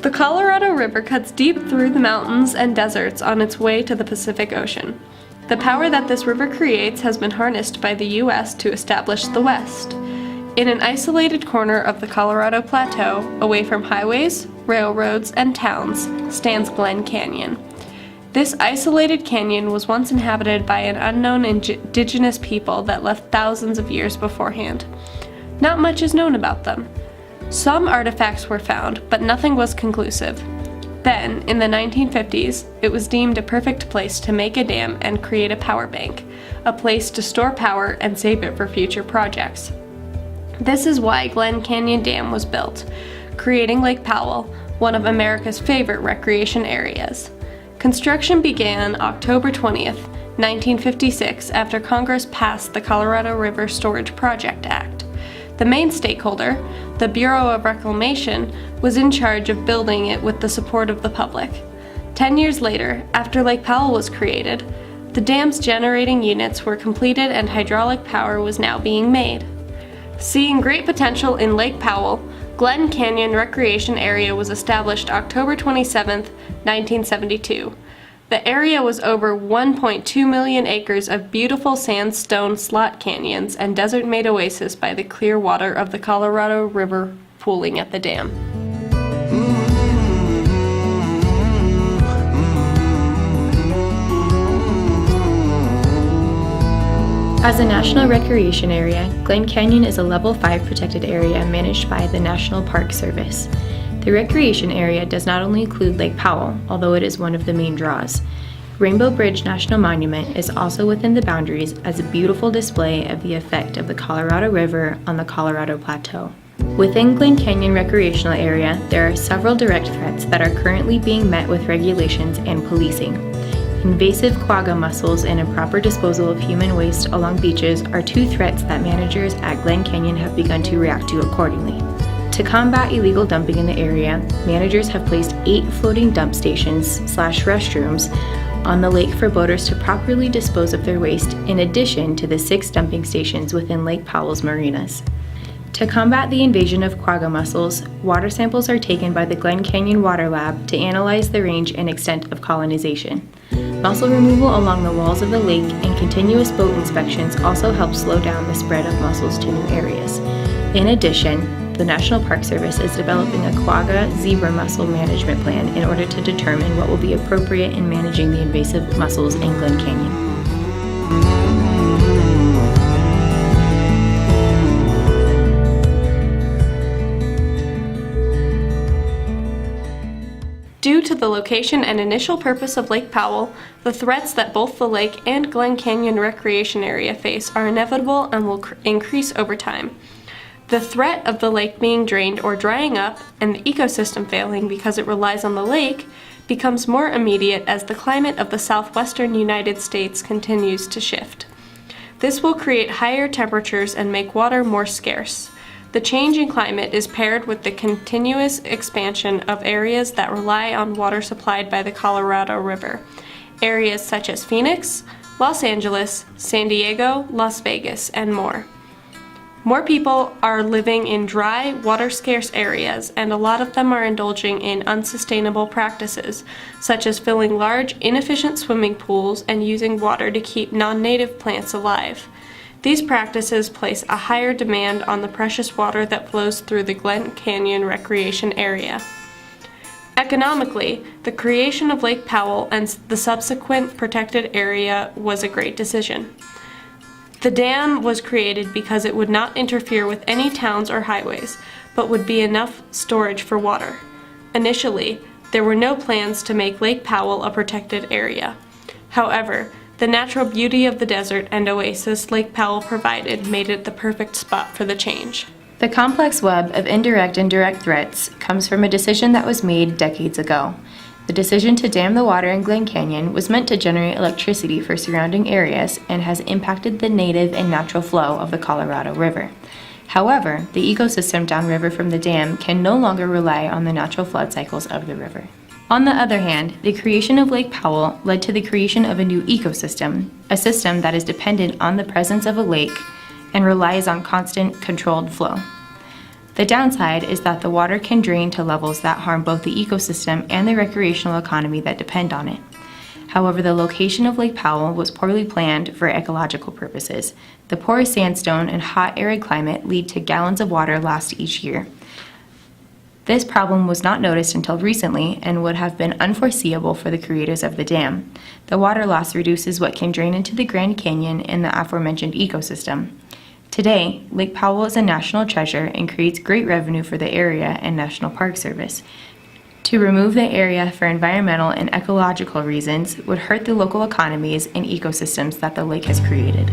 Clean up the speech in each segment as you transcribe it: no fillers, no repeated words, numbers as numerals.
The Colorado River cuts deep through the mountains and deserts on its way to the Pacific Ocean. The power that this river creates has been harnessed by the U.S. to establish the West. In an isolated corner of the Colorado Plateau, away from highways, railroads, and towns, stands Glen Canyon. This isolated canyon was once inhabited by an unknown indigenous people that left thousands of years beforehand. Not much is known about them. Some artifacts were found, but nothing was conclusive. Then, in the 1950s, it was deemed a perfect place to make a dam and create a power bank, a place to store power and save it for future projects. This is why Glen Canyon Dam was built, creating Lake Powell, one of America's favorite recreation areas. Construction began October 20th, 1956, after Congress passed the Colorado River Storage Project Act. The main stakeholder, the Bureau of Reclamation, was in charge of building it with the support of the public. 10 years later, after Lake Powell was created, the dam's generating units were completed and hydraulic power was now being made. Seeing great potential in Lake Powell, Glen Canyon Recreation Area was established October 27, 1972. The area was over 1.2 million acres of beautiful sandstone slot canyons and desert-made oasis by the clear water of the Colorado River pooling at the dam. As a national recreation area, Glen Canyon is a Level 5 protected area managed by the National Park Service. The recreation area does not only include Lake Powell, although it is one of the main draws. Rainbow Bridge National Monument is also within the boundaries as a beautiful display of the effect of the Colorado River on the Colorado Plateau. Within Glen Canyon Recreational Area, there are several direct threats that are currently being met with regulations and policing. Invasive quagga mussels and improper disposal of human waste along beaches are two threats that managers at Glen Canyon have begun to react to accordingly. To combat illegal dumping in the area, managers have placed 8 floating dump stations/restrooms on the lake for boaters to properly dispose of their waste, in addition to the 6 dumping stations within Lake Powell's marinas. To combat the invasion of quagga mussels, water samples are taken by the Glen Canyon Water Lab to analyze the range and extent of colonization. Mussel removal along the walls of the lake and continuous boat inspections also help slow down the spread of mussels to new areas. In addition, the National Park Service is developing a quagga zebra mussel management plan in order to determine what will be appropriate in managing the invasive mussels in Glen Canyon. Due to the location and initial purpose of Lake Powell, the threats that both the lake and Glen Canyon Recreation Area face are inevitable and will increase over time. The threat of the lake being drained or drying up and the ecosystem failing because it relies on the lake becomes more immediate as the climate of the southwestern United States continues to shift. This will create higher temperatures and make water more scarce. The change in climate is paired with the continuous expansion of areas that rely on water supplied by the Colorado River, areas such as Phoenix, Los Angeles, San Diego, Las Vegas, and more. More people are living in dry, water-scarce areas, and a lot of them are indulging in unsustainable practices, such as filling large, inefficient swimming pools and using water to keep non-native plants alive. These practices place a higher demand on the precious water that flows through the Glen Canyon Recreation Area. Economically, the creation of Lake Powell and the subsequent protected area was a great decision. The dam was created because it would not interfere with any towns or highways, but would be enough storage for water. Initially, there were no plans to make Lake Powell a protected area. However, the natural beauty of the desert and oasis Lake Powell provided made it the perfect spot for the change. The complex web of indirect and direct threats comes from a decision that was made decades ago. The decision to dam the water in Glen Canyon was meant to generate electricity for surrounding areas and has impacted the native and natural flow of the Colorado River. However, the ecosystem downriver from the dam can no longer rely on the natural flood cycles of the river. On the other hand, the creation of Lake Powell led to the creation of a new ecosystem, a system that is dependent on the presence of a lake and relies on constant, controlled flow. The downside is that the water can drain to levels that harm both the ecosystem and the recreational economy that depend on it. However, the location of Lake Powell was poorly planned for ecological purposes. The porous sandstone and hot, arid climate lead to gallons of water lost each year. This problem was not noticed until recently and would have been unforeseeable for the creators of the dam. The water loss reduces what can drain into the Grand Canyon and the aforementioned ecosystem. Today, Lake Powell is a national treasure and creates great revenue for the area and National Park Service. To remove the area for environmental and ecological reasons would hurt the local economies and ecosystems that the lake has created.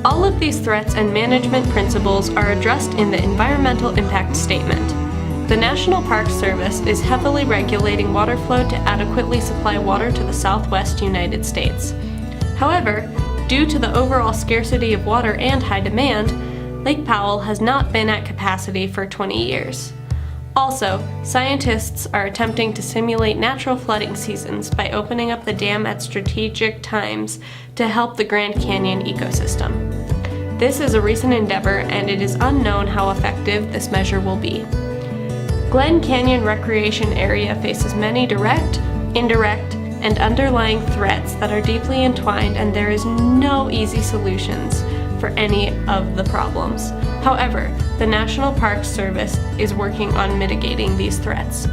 All of these threats and management principles are addressed in the Environmental Impact Statement. The National Park Service is heavily regulating water flow to adequately supply water to the Southwest United States. However, due to the overall scarcity of water and high demand, Lake Powell has not been at capacity for 20 years. Also, scientists are attempting to simulate natural flooding seasons by opening up the dam at strategic times to help the Grand Canyon ecosystem. This is a recent endeavor, and it is unknown how effective this measure will be. Glen Canyon Recreation Area faces many direct, indirect, and underlying threats that are deeply entwined, and there is no easy solutions for any of the problems. However, the National Park Service is working on mitigating these threats.